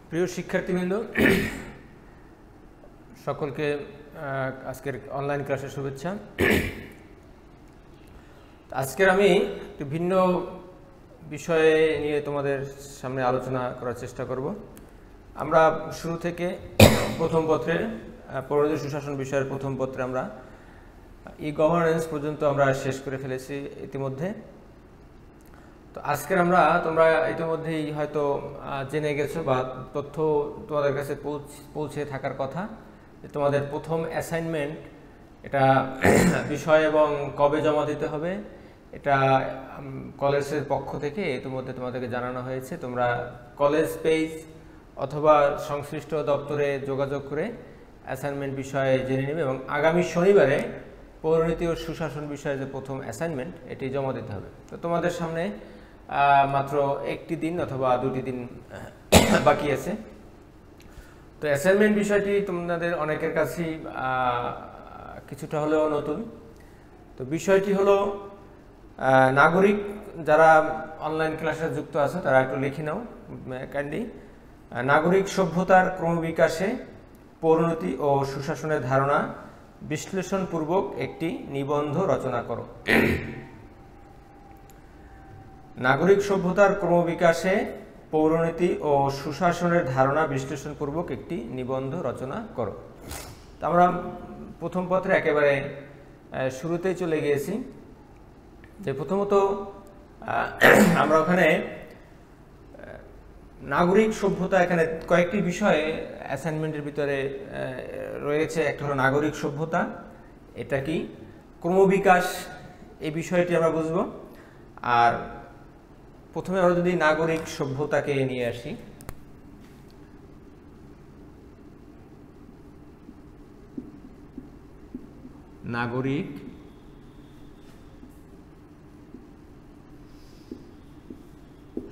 প্রিয় শিক্ষার্থীবৃন্দ, সকলকে আজকের অনলাইন ক্লাসের শুভেচ্ছা। আজকের আমি একটু ভিন্ন বিষয়ে নিয়ে তোমাদের সামনে আলোচনা করার চেষ্টা করব। আমরা শুরু থেকে প্রথম পত্রের পৌরনীতি সুশাসন বিষয়ের প্রথম পত্রে আমরা ই-গভর্নেন্স পর্যন্ত আমরা শেষ করে ফেলেছি ইতিমধ্যে। তো আজকের আমরা তোমরা ইতিমধ্যেই হয়তো জেনে গেছো বা তথ্য তোমাদের কাছে পৌঁছে থাকার কথা যে তোমাদের প্রথম অ্যাসাইনমেন্ট এটা বিষয় এবং কবে জমা দিতে হবে এটা কলেজের পক্ষ থেকে ইতিমধ্যে তোমাদেরকে জানানো হয়েছে। তোমরা কলেজ পেজ অথবা সংশ্লিষ্ট দপ্তরে যোগাযোগ করে অ্যাসাইনমেন্ট বিষয়ে জেনে নেবে এবং আগামী শনিবারে পৌরনীতি ও সুশাসন বিষয়ে যে প্রথম অ্যাসাইনমেন্ট এটি জমা দিতে হবে। তো তোমাদের সামনে মাত্র একটি দিন অথবা দুটি দিন বাকি আছে। তো অ্যাসাইনমেন্ট বিষয়টি তোমাদের অনেকের কাছেই কিছুটা হলেও নতুন। তো বিষয়টি হলো নাগরিক যারা অনলাইন ক্লাসে যুক্ত আছে তারা একটু লিখে নাও কাইন্ডলি। নাগরিক সভ্যতার ক্রমবিকাশে পৌরনীতি ও সুশাসনের ধারণা বিশ্লেষণপূর্বক একটি নিবন্ধ রচনা করো। নাগরিক সভ্যতার ক্রমবিকাশে পৌরনীতি ও সুশাসনের ধারণা বিশ্লেষণপূর্বক একটি নিবন্ধ রচনা করো। আমরা প্রথম পত্রে একেবারে শুরুতেই চলে গিয়েছি যে প্রথমত আমরা ওখানে নাগরিক সভ্যতা এখানে কয়েকটি বিষয়ে অ্যাসাইনমেন্টের ভিতরে রয়েছে। একটা হলো নাগরিক সভ্যতা, এটা কি, ক্রমবিকাশ এই বিষয়টি আমরা বুঝব। আর প্রথমে আমরা যদি নাগরিক সভ্যতাকে নিয়ে আসি, নাগরিক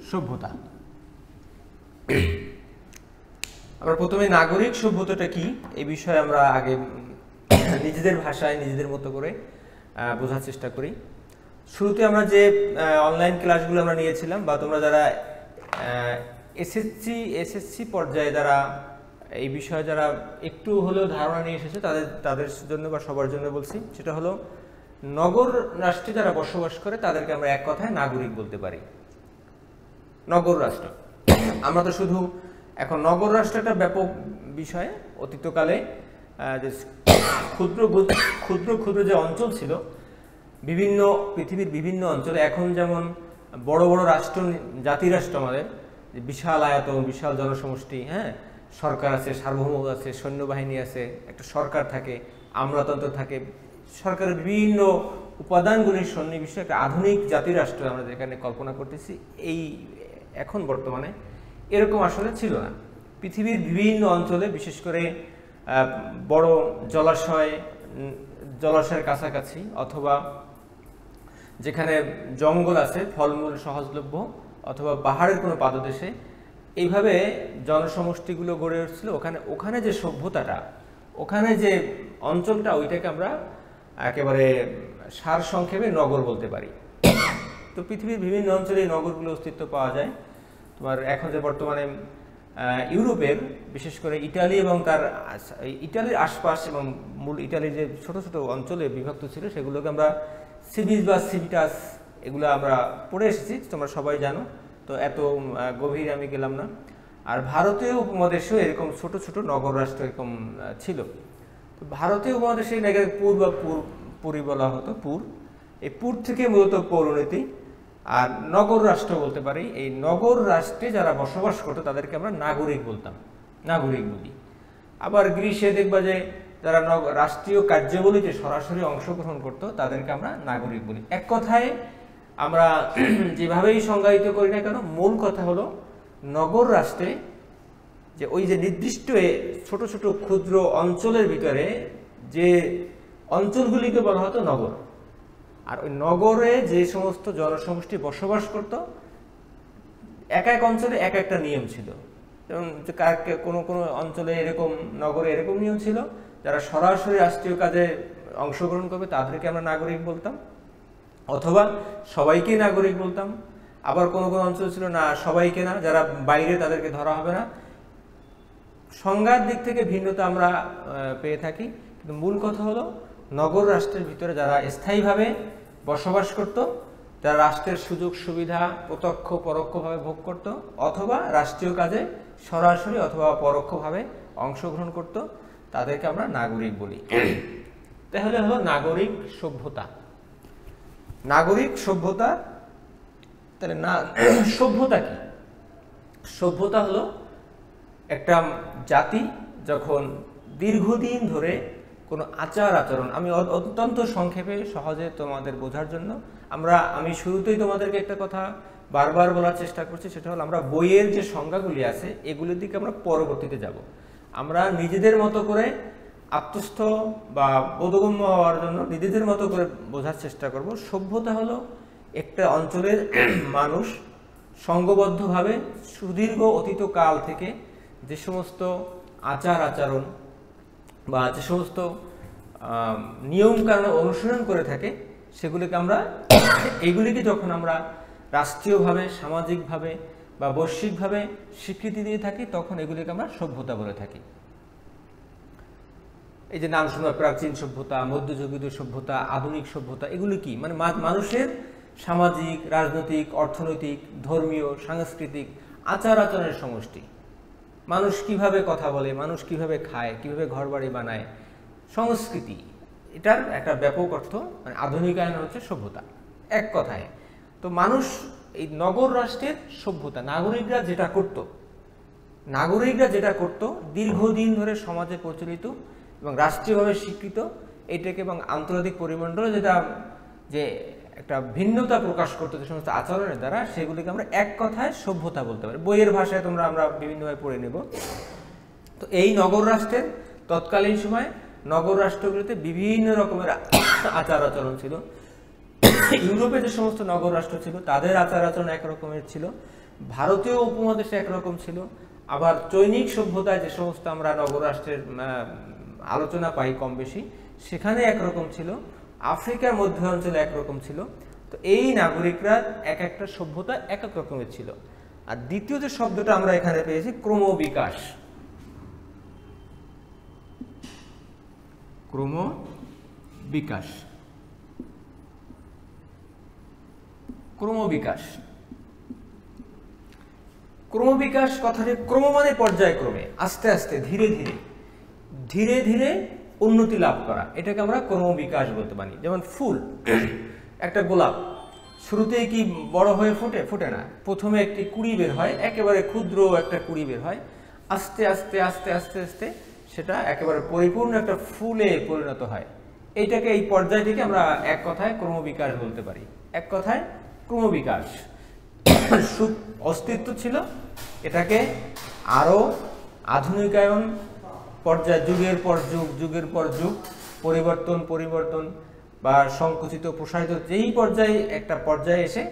সভ্যতা, আমরা প্রথমে নাগরিক সভ্যতাটা কি এই বিষয়ে আমরা আগে নিজেদের ভাষায় নিজেদের মতো করে বোঝার চেষ্টা করি। শুরুতে আমরা যে অনলাইন ক্লাসগুলো আমরা নিয়েছিলাম বা তোমরা যারা এসএসসি পর্যায়ে যারা এই বিষয়ে যারা একটু হলেও ধারণা নিয়ে এসেছে তাদের জন্য বা সবার জন্য বলছি, সেটা হলো নগর রাষ্ট্রে যারা বসবাস করে তাদেরকে আমরা এক কথায় নাগরিক বলতে পারি। নগর রাষ্ট্র, আমরা তো শুধু এখন নগর রাষ্ট্র একটা ব্যাপক বিষয়। অতীতকালে যে ক্ষুদ্র ক্ষুদ্র ক্ষুদ্র যে অঞ্চল ছিল বিভিন্ন পৃথিবীর বিভিন্ন অঞ্চলে, এখন যেমন বড় বড় রাষ্ট্র জাতিরাষ্ট্র আমাদের বিশাল আয়তন বিশাল জনসমষ্টি, হ্যাঁ, সরকার আছে, সার্বভৌম আছে, সৈন্যবাহিনী আছে, একটা সরকার থাকে, আমলাতন্ত্র থাকে, সরকারের বিভিন্ন উপাদানগুলির সন্নিবেশে একটা আধুনিক জাতিরাষ্ট্র আমরা যেখানে কল্পনা করতেছি, এই এখন বর্তমানে এরকম আসলে ছিল না। পৃথিবীর বিভিন্ন অঞ্চলে বিশেষ করে বড় জলাশয়ের কাছাকাছি অথবা যেখানে জঙ্গল আছে, ফলমূল সহজলভ্য, অথবা পাহাড়ের কোনো পাদদেশে এইভাবে জনসমষ্টিগুলো গড়ে উঠছিল। ওখানে যে সভ্যতাটা, ওখানে যে অঞ্চলটা, ওইটাকে আমরা একেবারে সার সংক্ষেপে নগর বলতে পারি। তো পৃথিবীর বিভিন্ন অঞ্চলে এই নগরগুলো অস্তিত্ব পাওয়া যায়। তোমার এখন যে বর্তমানে ইউরোপের বিশেষ করে ইটালি এবং তার ইটালির আশপাশ এবং মূল ইটালির যে ছোট ছোট অঞ্চলে বিভক্ত ছিল সেগুলোকে আমরা সিভিস বা সিভিটাস এগুলো আমরা পড়ে এসেছি, তোমরা সবাই জানো। তো এত গভীরে আমি গেলাম না। আর ভারতীয় উপমহাদেশেও এরকম ছোট ছোট নগর রাষ্ট্র এরকম ছিল। তো ভারতীয় উপমহাদেশে পুর বা পুরী বলা হতো, পুর। এই পুর থেকে মূলত পৌরনীতি আর নগর রাষ্ট্র বলতে পারি। এই নগর রাষ্ট্রে যারা বসবাস করতো তাদেরকে আমরা নাগরিক বলতাম, নাগরিক বলি। আবার গ্রীসে দেখবা যে যারা রাষ্ট্রীয় কার্যাবলীতে সরাসরি অংশগ্রহণ করতো তাদেরকে আমরা নাগরিক বলি। এক কথায় আমরা যেভাবেই সংজ্ঞায়িত করি না কেন, মূল কথা হলো নগর রাষ্ট্রে যে ওই যে নির্দিষ্ট ছোট ছোট ক্ষুদ্র অঞ্চলের ভিতরে যে অঞ্চলগুলিকে বলা হতো নগর। আর ওই নগরে যে সমস্ত জনসমষ্টি বসবাস করত, এক এক অঞ্চলে এক একটা নিয়ম ছিল। যেমন কোনো কোনো অঞ্চলে এরকম, নগরে এরকম নিয়ম ছিল, যারা সরাসরি রাষ্ট্রীয় কাজে অংশগ্রহণ করবে তাদেরকে আমরা নাগরিক বলতাম, অথবা সবাইকে নাগরিক বলতাম। আবার কোনো কোনো অঞ্চল ছিল না, সবাইকে না, যারা বাইরে তাদেরকে ধরা হবে না। সংজ্ঞার দিক থেকে ভিন্নতা আমরা পেয়ে থাকি, কিন্তু মূল কথা হলো নগর রাষ্ট্রের ভিতরে যারা স্থায়ীভাবে বসবাস করত, যারা রাষ্ট্রের সুযোগ সুবিধা প্রত্যক্ষ পরোক্ষভাবে ভোগ করত, অথবা রাষ্ট্রীয় কাজে সরাসরি অথবা পরোক্ষভাবে অংশগ্রহণ করত, তাদেরকে আমরা নাগরিক বলি। তাহলে হলো নাগরিক সভ্যতা। নাগরিক সভ্যতা, তাহলে না সভ্যতা কি? সভ্যতা হলো একটা জাতি যখন দীর্ঘদিন ধরে কোনো আচার আচরণ, আমি অত্যন্ত সংক্ষেপে সহজে তোমাদের বোঝার জন্য আমি শুরুতেই তোমাদেরকে একটা কথা বারবার বলার চেষ্টা করছি, সেটা হলো আমরা বইয়ের যে সংজ্ঞাগুলি আছে এগুলির দিকে আমরা পরবর্তীতে যাব। আমরা নিজেদের মতো করে আত্মস্থ বা বোধগম্য হওয়ার জন্য নিজেদের মতো করে বোঝার চেষ্টা করব। সভ্যতা হলো একটা অঞ্চলের মানুষ সংঘবদ্ধভাবে সুদীর্ঘ অতীতকাল থেকে যে সমস্ত আচার আচরণ বা যে সমস্ত নিয়ম কানুন অনুসরণ করে থাকে সেগুলিকে আমরা এগুলিকে যখন আমরা রাষ্ট্রীয়ভাবে, সামাজিকভাবে বা বৈশ্বিকভাবে স্বীকৃতি দিয়ে থাকি, তখন এগুলিকে আমরা সভ্যতা বলে থাকি। এই যে নাম শোনা প্রাচীন সভ্যতা, মধ্যযুগীয় সভ্যতা, আধুনিক সভ্যতা, এগুলি কি? মানে মানুষের সামাজিক, রাজনৈতিক, অর্থনৈতিক, ধর্মীয়, সাংস্কৃতিক আচার আচরণের সমষ্টি। মানুষ কিভাবে কথা বলে, মানুষ কিভাবে খায়, কিভাবে ঘরবাড়ি বানায়, সংস্কৃতি, এটার একটা ব্যাপক অর্থ, মানে আধুনিকায়ন হচ্ছে সভ্যতা এক কথায়। তো মানুষ এই নগর রাষ্ট্রের সভ্যতা, নাগরিকরা যেটা করত দীর্ঘদিন ধরে সমাজে প্রচলিত এবং রাষ্ট্রীয়ভাবে স্বীকৃত, এটাকে এবং আন্তর্জাতিক পরিমণ্ডলে যেটা যে একটা ভিন্নতা প্রকাশ করতে যে সমস্ত আচরণের দ্বারা, সেগুলিকে আমরা এক কথায় সভ্যতা বলতে পারি। বইয়ের ভাষায় আমরা বিভিন্নভাবে পড়ে নেব। তো এই নগর রাষ্ট্রের তৎকালীন সময় নগর রাষ্ট্রগুলিতে বিভিন্ন রকমের আচার আচরণ ছিল। ইউরোপে যে সমস্ত নগর রাষ্ট্র ছিল তাদের আচার আচরণ একরকমের ছিল, ভারতীয় উপমহাদেশে একরকম ছিল, আবার চৈনিক সভ্যতায় যে সমস্ত আমরা নগর রাষ্ট্রের আলোচনা পাই কম বেশি, সেখানে একরকম ছিল, আফ্রিকার মধ্য অঞ্চলে একরকম ছিল। তো এই নাগরিকরা এক একটা সভ্যতা এক এক রকমের ছিল। আর দ্বিতীয় যে শব্দটা আমরা এখানে পেয়েছি, ক্রমবিকাশ। ক্রমবিকাশ, ক্রমবিকাশ, ক্রমবিকাশ কথাটি ক্রম মানে পর্যায়ক্রমে, আস্তে আস্তে, ধীরে ধীরে, ধীরে ধীরে উন্নতি লাভ করা, এটাকে আমরা ক্রমবিকাশ বলতে পারি। যেমন ফুল, একটা গোলাপ শুরুতেই কি বড় হয়ে ফোটে না, প্রথমে একটি কুড়ি বের হয়, একেবারে ক্ষুদ্র একটা কুড়ি বের হয়, আস্তে আস্তে আস্তে আস্তে আস্তে সেটা একেবারে পরিপূর্ণ একটা ফুলে পরিণত হয়। এইটাকে, এই পর্যায়টিকে আমরা এক কথায় ক্রমবিকাশ বলতে পারি। এক কথায় ক্রমবিকাশ অস্তিত্ব ছিল, এটাকে আরো আধুনিকায়ন পর্যায়, যুগের পর যুগ, যুগের পর যুগ পরিবর্তন বা সংকুচিত প্রসারিত, যেই পর্যায়ে একটা পর্যায়ে এসে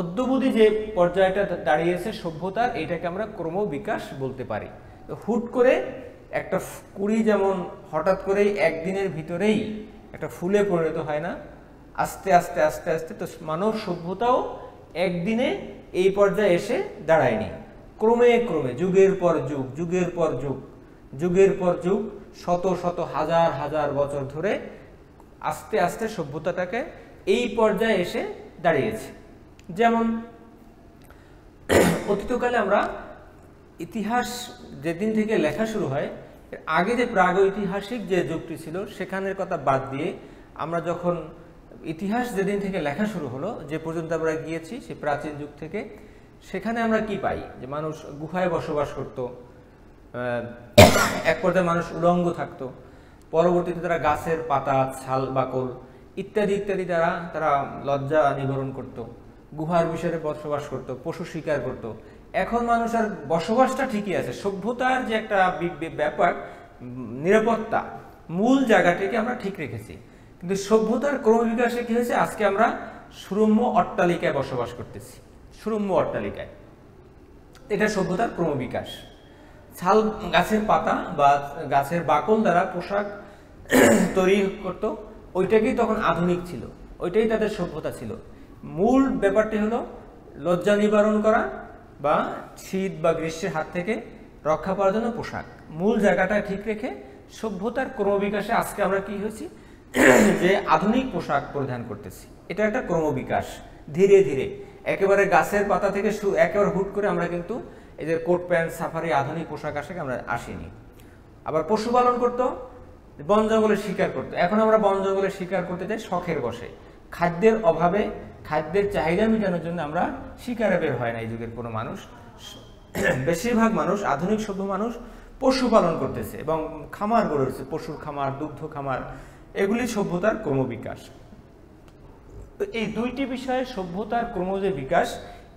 অদ্যবধি যে পর্যায়টা দাঁড়িয়েছে সভ্যতার, এইটাকে আমরা ক্রমবিকাশ বলতে পারি। তো হুট করে একটা কুড়ি যেমন হঠাৎ করেই একদিনের ভিতরেই একটা ফুলে পরিণত হয় না, আস্তে আস্তে আস্তে আস্তে, তো মানব সভ্যতাও একদিনে এই পর্যায়ে এসে দাঁড়ায়নি, ক্রমে ক্রমে যুগের পর যুগ, যুগের পর যুগ, যুগের পর যুগ, শত শত হাজার হাজার বছর ধরে আস্তে আস্তে সভ্যতাটাকে এই পর্যায়ে এসে দাঁড়িয়েছে। যেমন অতীতকালে আমরা ইতিহাস যেদিন থেকে লেখা শুরু হয়, আগে যে প্রাগৈতিহাসিক যে যুগটি ছিল সেখানের কথা বাদ দিয়ে আমরা যখন ইতিহাস যেদিন থেকে লেখা শুরু হলো, যে পর্যন্ত আমরা গিয়েছি সেই প্রাচীন যুগ থেকে, সেখানে আমরা কি পাই? যে মানুষ গুহায় বসবাস করত, এক পর্যায়ে মানুষ উলঙ্গ থাকতো, পরবর্তীতে তারা গাছের পাতা, ছাল, বাকল ইত্যাদি ইত্যাদি তারা লজ্জা নিবারণ করত, গুহার বিষয়ে বসবাস করত, পশু শিকার করত। এখন মানুষ আর বসবাসটা ঠিকই আছে, সভ্যতার যে একটা ব্যাপার, নিরাপত্তা, মূল জায়গাটাকে আমরা ঠিক রেখেছি, কিন্তু সভ্যতার ক্রমবিকাশে কি হয়েছে? আজকে আমরা সুরম্য অট্টালিকায় বসবাস করতেছি, সুরম্য অট্টালিকায়। এটা সভ্যতার ক্রমবিকাশ। ছাল, গাছের পাতা বা গাছের বাকল দ্বারা পোশাক তৈরি করতো, ওইটাকেই তখন আধুনিক ছিল, ওইটাই তাদের সভ্যতা ছিল। মূল ব্যাপারটি হলো লজ্জা নিবারণ করা বা শীত বা গ্রীষ্মের হাত থেকে রক্ষা পাওয়ার জন্য পোশাক, মূল জায়গাটা ঠিক রেখে সভ্যতার ক্রমবিকাশে আজকে আমরা কি হয়েছি যে আধুনিক পোশাক পরিধান করতেছি। এটা একটা ক্রমবিকাশ, ধীরে ধীরে একেবারে গাছের পাতা থেকে একেবারে হুট করে আমরা কিন্তু এই যে কোট প্যান্ট সাফারি আধুনিক পোশাক আশাকে আমরা আসিনি। আবার পশুপালন করতো, বন জঙ্গলে শিকার করতো, এখন আমরা বন জঙ্গলে শিকার করতে যাই শখের বসে, খাদ্যের অভাবে, খাদ্যের চাহিদা মেটানোর জন্য আমরা শিকারে বের হয় না এই যুগের কোনো মানুষ। বেশিরভাগ মানুষ, আধুনিক সভ্য মানুষ পশুপালন করতেছে এবং খামার গড়ে উঠছে, পশুর খামার, দুগ্ধ খামার, এগুলি সভ্যতার ক্রমবিকাশ। তো এই দুইটি বিষয়ে সভ্যতার ক্রমজ বিকাশ,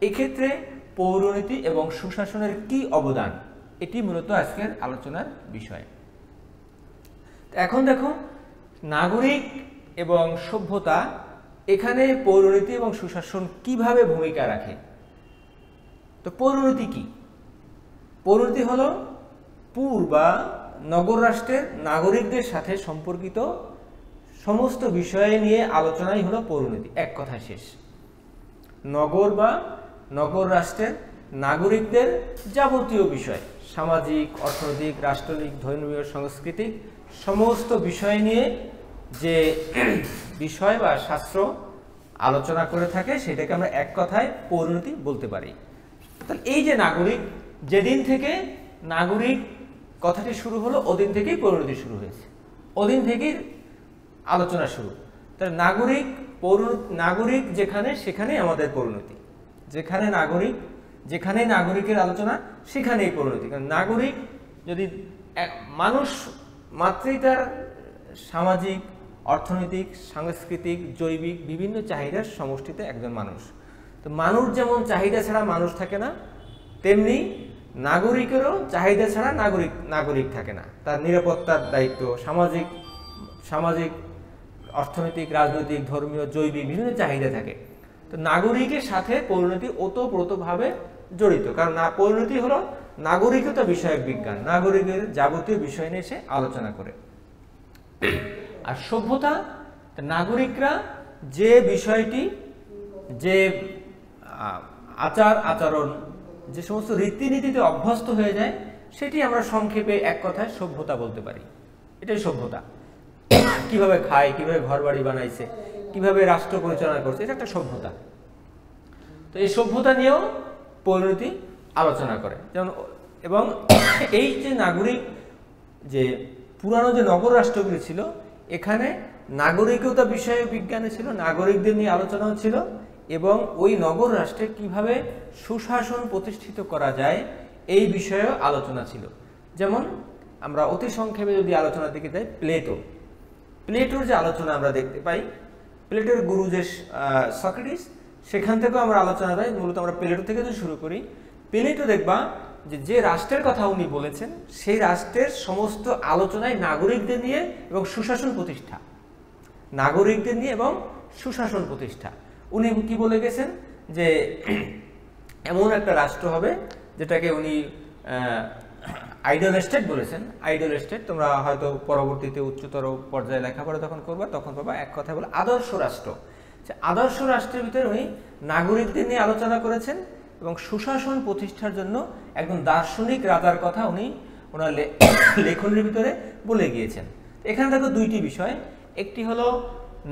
এক্ষেত্রে পৌরনীতি এবং সুশাসনের কি অবদান, এটি মূলত আজকের আলোচনার বিষয়। এখন দেখো নাগরিক এবং সভ্যতা, এখানে পৌরনীতি এবং সুশাসন কিভাবে ভূমিকা রাখে। তো পৌরনীতি কি? পৌরনীতি হলো পুর বা নগর রাষ্ট্রের নাগরিকদের সাথে সম্পর্কিত সমস্ত বিষয় নিয়ে আলোচনাই হলো পৌরনীতি, এক কথা শেষ। নগর বা নগর রাষ্ট্রের নাগরিকদের যাবতীয় বিষয়, সামাজিক, অর্থনৈতিক, রাষ্ট্রনিক, ধর্মীয়, সাংস্কৃতিক সমস্ত বিষয় নিয়ে যে বিষয় বা শাস্ত্র আলোচনা করে থাকে সেটাকে আমরা এক কথায় পৌরনীতি বলতে পারি। তাহলে এই যে নাগরিক, যেদিন থেকে নাগরিক কথাটি শুরু হলো ওদিন থেকেই পৌরনীতি শুরু হয়েছে, ওদিন থেকেই আলোচনা শুরু। তাহলে নাগরিক যেখানে সেখানেই আমাদের পৌরনীতি, যেখানে নাগরিকের আলোচনা সেখানেই পৌরনীতি। কারণ নাগরিক যদি মানুষ মাত্রই তার সামাজিক, অর্থনৈতিক, সাংস্কৃতিক, জৈবিক বিভিন্ন চাহিদার সমষ্টিতে একজন মানুষ। তো মানুষ যেমন চাহিদা ছাড়া মানুষ থাকে না, তেমনি নাগরিকেরও চাহিদা ছাড়া নাগরিক থাকে না। তার নিরাপত্তার দায়িত্ব, সামাজিক, অর্থনৈতিক, রাজনৈতিক, ধর্মীয়, জৈবিক বিভিন্ন চাহিদা থাকে। তো নাগরিকের সাথে পরিণতি ওতপ্রোতভাবে জড়িত, কারণ পরিণতি হলো নাগরিকতা বিষয়ক বিজ্ঞান, নাগরিকের যাবতীয় বিষয় নিয়ে সে আলোচনা করে। আর সভ্যতা, নাগরিকরা যে বিষয়টি, যে আচরণ, যে সমস্ত রীতিনীতিতে অভ্যস্ত হয়ে যায় সেটি আমরা সংক্ষেপে এক কথায় সভ্যতা বলতে পারি। এটাই সভ্যতা। কিভাবে খায়, কিভাবে ঘর বাড়ি বানাইছে, কিভাবে রাষ্ট্র পরিচালনা করছে, এটা একটা সভ্যতা। তো এই সভ্যতা নিয়েও পরিণতি আলোচনা করে। যেমন এবং এই যে নাগরিক, যে পুরানো যে নগর রাষ্ট্রগুলি ছিল, এখানে নাগরিকতা বিষয়ে বিজ্ঞানে ছিল, নাগরিকদের নিয়ে আলোচনা ছিল এবং ওই নগর রাষ্ট্রে কিভাবে সুশাসন প্রতিষ্ঠিত করা যায় এই বিষয়েও আলোচনা ছিল। যেমন আমরা অতি সংক্ষেপে যদি আলোচনার দিকে যাই, প্লেটোর যে আলোচনা আমরা দেখতে পাই, প্লেটোর গুরু যে সক্রেটিস, সেখান থেকেও আমরা আলোচনা পাই। মূলত আমরা প্লেটো থেকে যদি শুরু করি, প্লেটো দেখবা যে রাষ্ট্রের কথা উনি বলেছেন সেই রাষ্ট্রের সমস্ত আলোচনায় নাগরিকদের নিয়ে এবং সুশাসন প্রতিষ্ঠা, নাগরিকদের নিয়ে এবং সুশাসন প্রতিষ্ঠা। উনি কি বলে গেছেন যে এমন একটা রাষ্ট্র হবে যেটাকে উনি আইডল স্টেট বলেছেন। আইডল স্টেট তোমরা হয়তো পরবর্তীতে উচ্চতর পর্যায়ে লেখাপড়া যখন করবা তখন পাবা, এক কথায় বলে আদর্শ রাষ্ট্র। আদর্শ রাষ্ট্রের ভিতরে উনি নাগরিকদের নিয়ে আলোচনা করেছেন এবং সুশাসন প্রতিষ্ঠার জন্য একজন দার্শনিক রাজার কথা উনি ওনার লেখনের ভিতরে বলে গিয়েছেন। এখানে দেখো দুইটি বিষয়, একটি হলো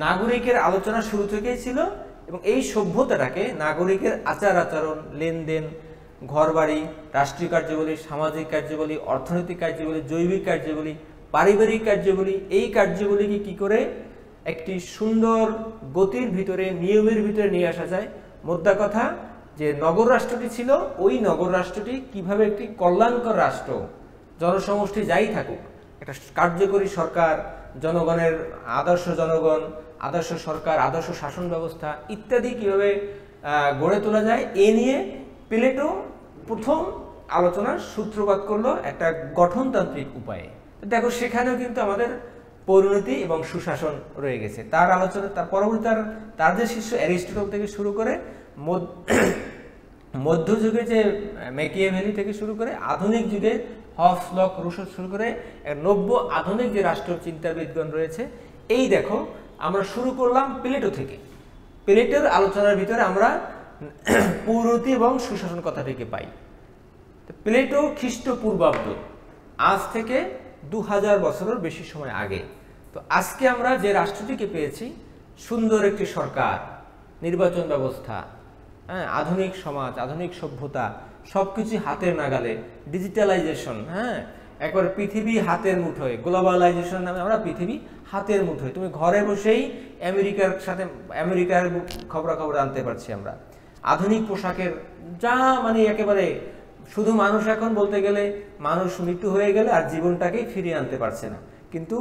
নাগরিকের আলোচনা শুরু থেকেই ছিল এবং এই সভ্যতাটাকে নাগরিকের আচরণ, লেনদেন, ঘরবাড়ি, রাষ্ট্রীয় কার্যাবলী, সামাজিক কার্যাবলী, অর্থনৈতিক কার্যাবলী, জৈবিক কার্যাবলী, পারিবারিক কার্যাবলী, এই কার্যাবলীকে কি করে একটি সুন্দর গতির ভিতরে, নিয়মের ভিতরে নিয়ে আসা যায়। মোদ্দা কথা যে নগর রাষ্ট্রটি ছিল, ওই নগর রাষ্ট্রটি কিভাবে একটি কল্যাণকর রাষ্ট্র, জনসমষ্টি যাই থাকুক, একটা কার্যকরী সরকার, জনগণের আদর্শ জনগণ, আদর্শ সরকার, আদর্শ শাসন ব্যবস্থা ইত্যাদি কিভাবে গড়ে তোলা যায়, এ নিয়ে প্লেটো প্রথম আলোচনার সূত্রপাত করলো একটা গঠনতান্ত্রিক উপায়ে। দেখো সেখানেও কিন্তু আমাদের পরিণতি এবং সুশাসন রয়ে গেছে। তার আলোচনা, তার পরবর্তী তার যে শিষ্য অ্যারিস্টটল থেকে শুরু করে মধ্যযুগে যে ম্যাকিয়াভেলি থেকে শুরু করে আধুনিক যুগে হবস, লক, রুসো শুরু করে নব্য আধুনিক যে রাষ্ট্র চিন্তাবিদগণ রয়েছে, এই দেখো আমরা শুরু করলাম প্লেটো থেকে। প্লেটোর আলোচনার ভিতরে আমরা পৌরনীতি এবং সুশাসন কথাটিকে পাই। প্লেটো খ্রিস্টপূর্বাব্দ, আজ থেকে 2000 বছরের বেশি সময় আগে। তো আজকে আমরা যে রাষ্ট্রটিকে পেয়েছি, সুন্দর একটি সরকার, নির্বাচন ব্যবস্থা, হ্যাঁ, আধুনিক সমাজ, আধুনিক সভ্যতা, সবকিছু হাতের নাগালে, ডিজিটালাইজেশন, হ্যাঁ, একবার পৃথিবী হাতের মুঠোয়, গ্লোবালাইজেশন নামে আমরা পৃথিবী হাতের মুঠোয়, তুমি ঘরে বসেই আমেরিকার খবরাখবর আনতে পারছি আমরা। আধুনিক পোশাকের যা মানে একেবারে, শুধু মানুষ এখন বলতে গেলে মানুষ মৃত্যু হয়ে গেলে আর জীবনটাকেই ফিরিয়ে আনতে পারছে না, কিন্তু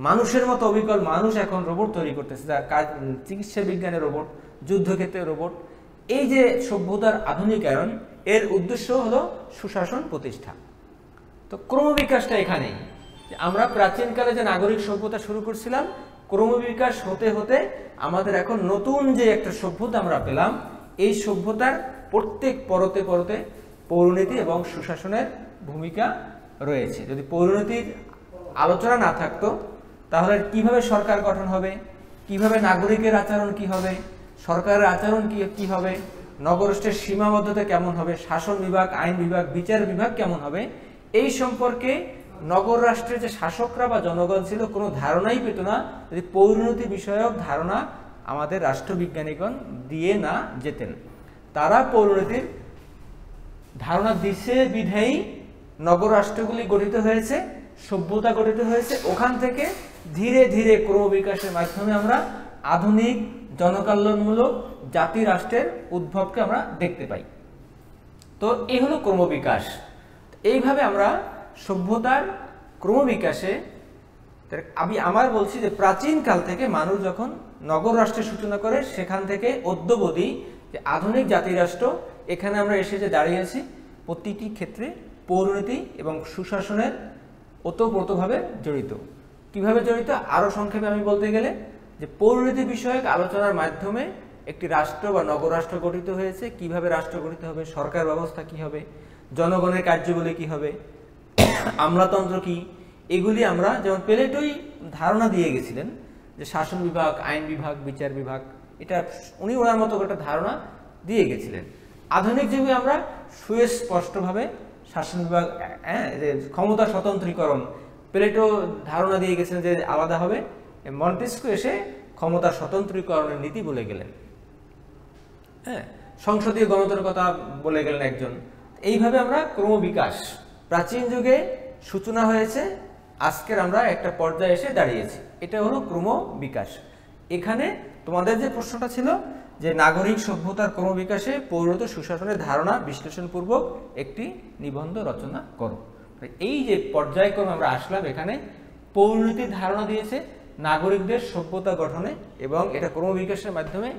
মানুষের মতো অবিকল মানুষ এখন রোবট তৈরি করতেছে, যার কাজ চিকিৎসা বিজ্ঞানের রোবট, যুদ্ধক্ষেত্রে রোবট। এই যে সভ্যতার আধুনিকায়ন, এর উদ্দেশ্য হলো সুশাসন প্রতিষ্ঠা। তো ক্রমবিকাশটা এখানেই, আমরা প্রাচীনকালে যে নাগরিক সভ্যতা শুরু করছিলাম, ক্রমবিকাশ হতে হতে আমাদের এখন নতুন যে একটা সভ্যতা আমরা পেলাম, এই সভ্যতার প্রত্যেক পরতে পরতে পৌরনীতি এবং সুশাসনের ভূমিকা রয়েছে। যদি পৌরনীতির আলোচনা না থাকতো, তাহলে কিভাবে সরকার গঠন হবে, কিভাবে নাগরিকের আচরণ কি হবে, সরকারের আচরণ কি হবে, নগররাষ্ট্রের সীমাবদ্ধতা কেমন হবে, শাসন বিভাগ, আইন বিভাগ, বিচার বিভাগ কেমন হবে, এই সম্পর্কে নগর রাষ্ট্রের যে শাসকরা বা জনগণ ছিল কোনো ধারণাই পেত না, যদি পৌরনীতি বিষয়ক ধারণা আমাদের রাষ্ট্রবিজ্ঞানীগণ দিয়ে না যেতেন। তারা পৌরনীতির ধারণা দিছে বিধেয়ী নগর রাষ্ট্রগুলি গঠিত হয়েছে, সভ্যতা গঠিত হয়েছে। ওখান থেকে ধীরে ধীরে ক্রমবিকাশের মাধ্যমে আমরা আধুনিক জনকল্যাণমূলক জাতি রাষ্ট্রের উদ্ভবকে আমরা দেখতে পাই। তো এই হলো ক্রমবিকাশ। এইভাবে আমরা সভ্যতার ক্রমবিকাশে আমি বলছি যে প্রাচীন কাল থেকে মানুষ যখন নগর রাষ্ট্রের সূচনা করে, সেখান থেকে অদ্যবধি যে আধুনিক জাতিরাষ্ট্র, এখানে আমরা এসে যে দাঁড়িয়েছি, প্রতিটি ক্ষেত্রে পৌরনীতি এবং সুশাসনের ওতপ্রোতভাবে জড়িত। কিভাবে জড়িত আরও সংক্ষেপে আমি বলতে গেলে, যে পৌরনীতি বিষয়ক আলোচনার মাধ্যমে একটি রাষ্ট্র বা নগররাষ্ট্র গঠিত হয়েছে, কিভাবে রাষ্ট্র গঠিত হবে, সরকার ব্যবস্থা কি হবে, জনগণের কার্যবলী কি হবে, আমলাতন্ত্র কি, এগুলি আমরা যেমন প্লেটোই ধারণা দিয়ে গেছিলেন যে শাসন বিভাগ, আইন বিভাগ, বিচার বিভাগ, এটা উনি ওনার মতো একটা ধারণা দিয়ে গেছিলেন। আধুনিক যুগে আমরা সুস্পষ্টভাবে শাসন বিভাগ, যে ক্ষমতা স্বতন্ত্রীকরণ, প্লেটো ধারণা দিয়ে গেছেন যে আলাদা হবে, মন্টেস্কু এসে ক্ষমতা স্বতন্ত্রীকরণের নীতি বলে গেলেন, হ্যাঁ, সংসদীয় গণতন্ত্রের কথা বলে গেলেন একজন। এইভাবে আমরা ক্রমবিকাশ, প্রাচীন যুগে সূচনা হয়েছে, আজকের আমরা একটা পর্যায়ে এসে দাঁড়িয়েছি, এটা হলো ক্রমবিকাশ। এখানে তোমাদের যে প্রশ্নটা ছিল যে নাগরিক সভ্যতার ক্রমবিকাশে পৌরনীতি সুশাসনের ধারণা বিশ্লেষণপূর্বক একটি নিবন্ধ রচনা করো। এই যে পর্যায়ক্রমে আমরা আসলাম, এখানে পৌরনীতির ধারণা দিয়েছে নাগরিকদের সভ্যতা গঠনে, এবং এটা ক্রমবিকাশের মাধ্যমে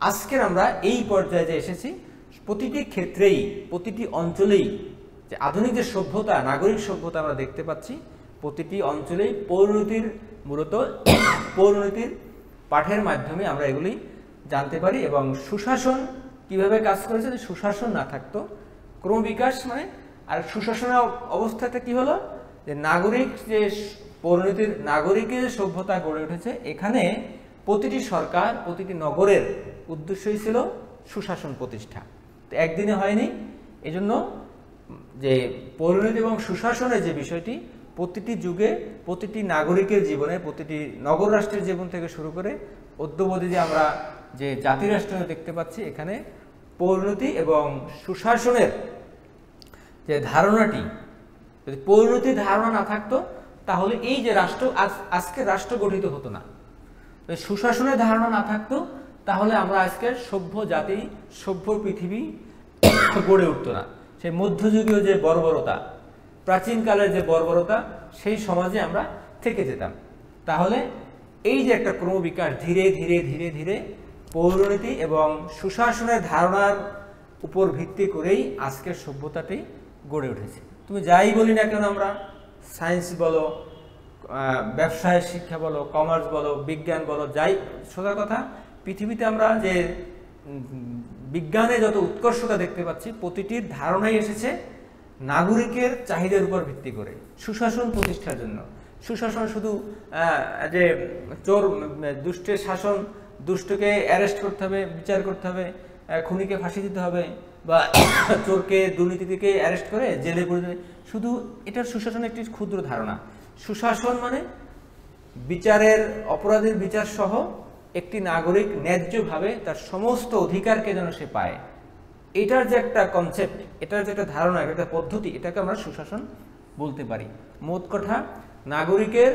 আজকের আমরা এই পর্যায়ে যে এসেছি, প্রতিটি ক্ষেত্রেই, প্রতিটি অঞ্চলেই যে আধুনিক যে সভ্যতা, নাগরিক সভ্যতা আমরা দেখতে পাচ্ছি, প্রতিটি অঞ্চলেই পৌরনীতির, মূলত পৌরনীতির পাঠের মাধ্যমে আমরা এগুলি জানতে পারি। এবং সুশাসন কিভাবে কাজ করেছে, যে সুশাসন না থাকতো ক্রমবিকাশ মানে, আর সুশাসনের অবস্থাতে কি হলো, যে নাগরিক, যে পৌরনীতির নাগরিকের সভ্যতা গড়ে উঠেছে, এখানে প্রতিটি সরকার, প্রতিটি নগরের উদ্দেশ্যই ছিল সুশাসন প্রতিষ্ঠা। তো একদিনে হয়নি, এজন্য যে পৌরনীতি এবং সুশাসনের যে বিষয়টি প্রতিটি যুগে, প্রতিটি নাগরিকের জীবনে, প্রতিটি নগর রাষ্ট্রের জীবন থেকে শুরু করে অদ্যবধি যে আমরা যে জাতিরাষ্ট্র দেখতে পাচ্ছি, এখানে পৌরনীতি এবং সুশাসনের যে ধারণাটি, যদি পৌরনীতির ধারণা না থাকতো, তাহলে এই যে রাষ্ট্র, আজকে রাষ্ট্র গঠিত হতো না। সুশাসনের ধারণা না থাকতো, তাহলে আমরা আজকের সভ্য জাতি, সভ্য পৃথিবী গড়ে উঠতো না। সেই মধ্যযুগীয় যে বর্বরতা, প্রাচীনকালের যে বর্বরতা, সেই সমাজে আমরা থেকে যেতাম। তাহলে এই যে একটা ক্রমবিকাশ, ধীরে ধীরে ধীরে ধীরে পৌরনীতি এবং সুশাসনের ধারণার উপর ভিত্তি করেই আজকের সভ্যতাটি গড়ে উঠেছে। তুমি যাই বলি না কেন, আমরা সায়েন্স বলো, ব্যবসায় শিক্ষা বলো, কমার্স বলো, বিজ্ঞান বলো, যাই, সোজা কথা, পৃথিবীতে আমরা যে বিজ্ঞানে যত উৎকর্ষতা দেখতে পাচ্ছি, প্রতিটির ধারণাই এসেছে নাগরিকের চাহিদার উপর ভিত্তি করে সুশাসন প্রতিষ্ঠার জন্য। সুশাসন শুধু যে চোর, দুষ্টের শাসন, দুষ্টকে অ্যারেস্ট করতে হবে, বিচার করতে হবে, খুনিকে ফাঁসি দিতে হবে, বা চোরকে দুর্নীতি থেকে অ্যারেস্ট করে জেলে পুরে, শুধু এটার সুশাসনের একটি ক্ষুদ্র ধারণা। সুশাসন মানে বিচারের, অপরাধের বিচার সহ একটি নাগরিক ন্যায্যভাবে তার সমস্ত অধিকারকে যেন সে পায়, এটার যে একটা কনসেপ্ট, এটার যে একটা ধারণা, একটা পদ্ধতি, এটাকে আমরা সুশাসন বলতে পারি। মোট কথা, নাগরিকের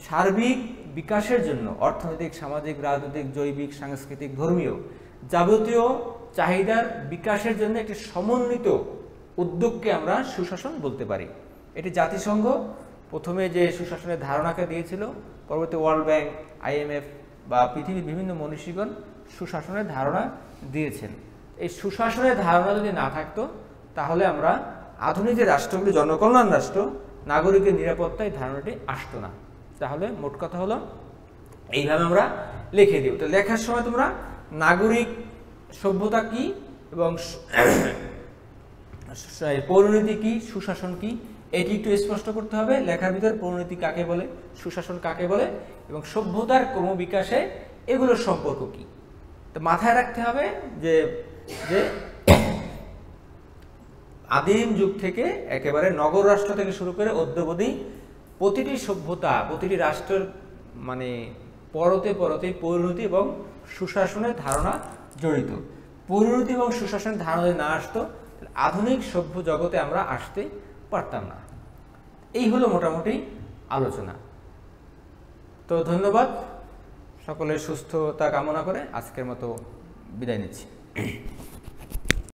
সার্বিক বিকাশের জন্য অর্থনৈতিক, সামাজিক, রাজনৈতিক, জৈবিক, সাংস্কৃতিক, ধর্মীয় যাবতীয় চাহিদার বিকাশের জন্য একটি সমন্বিত উদ্যোগকে আমরা সুশাসন বলতে পারি। এটি জাতিসংঘ প্রথমে যে সুশাসনের ধারণাকে দিয়েছিল, পরবর্তী ওয়ার্ল্ড ব্যাংক, IMF বা পৃথিবীর বিভিন্ন মনীষীগণ সুশাসনের ধারণা দিয়েছেন। এই সুশাসনের ধারণা যদি না থাকতো, তাহলে আমরা আধুনিক যে রাষ্ট্রগুলি জনকল্যাণ রাষ্ট্র, নাগরিকের নিরাপত্তা, এই ধারণাটি আসতো না। তাহলে মোট কথা হলো এইভাবে আমরা লিখে দিই। তো লেখার সময় তোমরা নাগরিক সভ্যতা কি এবং পরিণতি কি, সুশাসন কি, এটি একটু স্পষ্ট করতে হবে। লেখার ভিতরে পরিণতি কাকে বলে, সুশাসন কাকে বলে এবং সভ্যতার ক্রমবিকাশে এগুলোর সম্পর্ক কি। তো মাথায় রাখতে হবে যে যে আদিম যুগ থেকে একেবারে নগর রাষ্ট্র থেকে শুরু করে অদ্যাবধি প্রতিটি সভ্যতা, প্রতিটি রাষ্ট্রের মানে পরতে পরতে পরিণতি এবং সুশাসনের ধারণা জড়িত। পরিণতি এবং সুশাসনের ধারণা যদি না আসতো, আধুনিক সভ্য জগতে আমরা আসতে পারতাম না। এই হলো মোটামুটি আলোচনা। তো ধন্যবাদ, সকলের সুস্থতা কামনা করে আজকের মতো বিদায় নিচ্ছি।